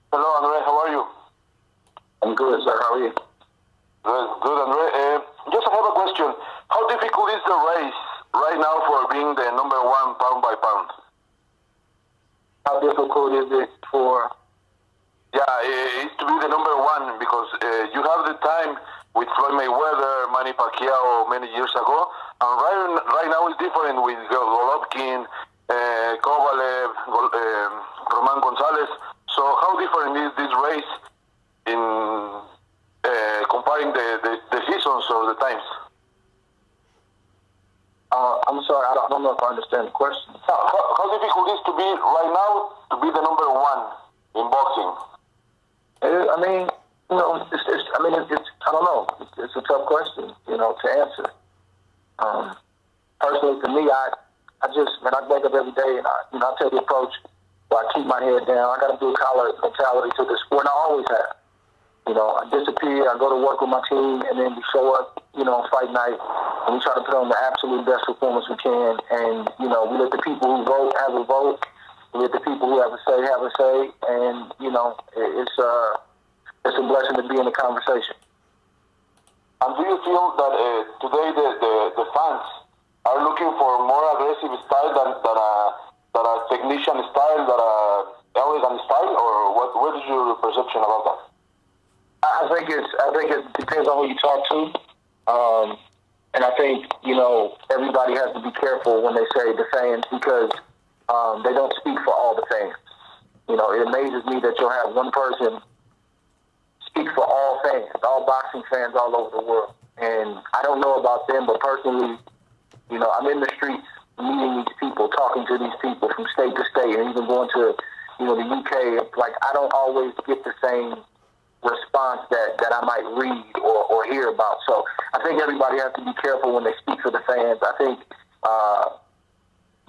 Hello, Andre. How are you? I'm good, sir. How are you? Good, Andre. Just I have a question. How difficult is the race right now for being the number one pound by pound? How difficult is it for? Yeah, it's to be the number one because you have the time with Floyd Mayweather, Manny Pacquiao many years ago, and right now it's different with Golovkin, Kovalev, Roman Gonzalez. So how different is this race in comparing the seasons or the times? I'm sorry, I don't know if I understand the question. How difficult is to be right now to be the number one in boxing? I mean, it's I don't know. It's a tough question, to answer. Personally, for me, I wake up every day and I take the approach where I keep my head down. I got a blue collar mentality to the sport, and I always have. I disappear, I go to work with my team, and then we show up, on fight night, and we try to put on the absolute best performance we can. And, we let the people who vote have a vote. We let the people who have a say have a say. And, it's a blessing to be in the conversation. And do you feel that today the fans are looking for more aggressive style than a technician style, than a elegant style, or what is your perception about that? I think it depends on who you talk to, and I think everybody has to be careful when they say the fans because they don't speak for all the fans. It amazes me that you'll have one person speak for all fans, all boxing fans all over the world, and I don't know about them, but personally, I'm in the streets meeting these people, talking to these people from state to state, and even going to the UK. Like I don't always get the same response that I might read or hear about. So I think everybody has to be careful when they speak for the fans. I think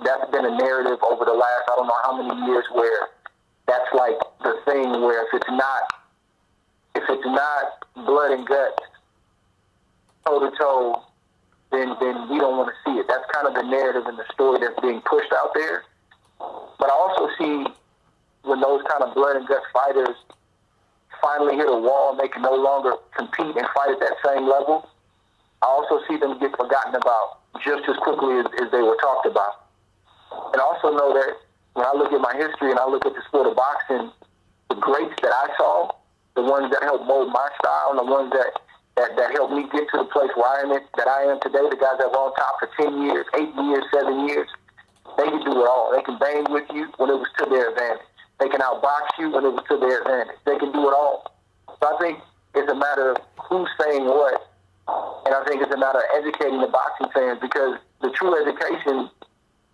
that's been a narrative over the last, I don't know how many years, where that's like the thing where if it's not blood and guts, toe to toe, then we don't want to see it. That's kind of the narrative and the story that's being pushed out there. But I also see when those kind of blood and guts fighters finally hit a wall and they can no longer compete and fight at that same level, I also see them get forgotten about just as quickly as they were talked about. And I also know that when I look at my history and I look at the sport of boxing, the greats that I saw, the ones that helped mold my style and the ones that helped me get to the place where I am today, the guys that were on top for 10 years, 8 years, 7 years, they can do it all. They can bang with you when it was to their advantage. They can outbox you when it was to their advantage. They can do it all. So I think it's a matter of who's saying what, and I think it's a matter of educating the boxing fans because the true education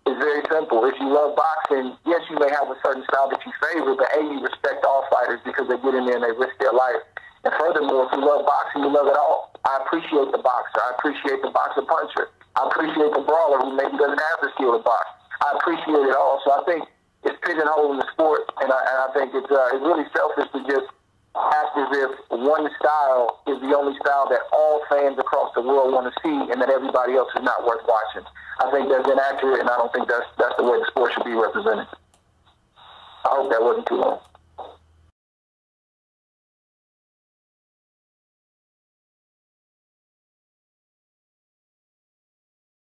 is very simple. If you love boxing, yes, you may have a certain style that you favor, but A, you respect all fighters because they get in there and they risk their life. And furthermore, if you love boxing, you love it all. I appreciate the boxer. I appreciate the boxer puncher. I appreciate the brawler who maybe doesn't have the skill to box. I appreciate it all. So I think it's pigeonholing the sport, and I think it's really selfish to just act as if one style is the only style that all fans across the world want to see and that everybody else is not worth watching. I think that's inaccurate, and I don't think that's the way the sport should be represented. I hope that wasn't too long.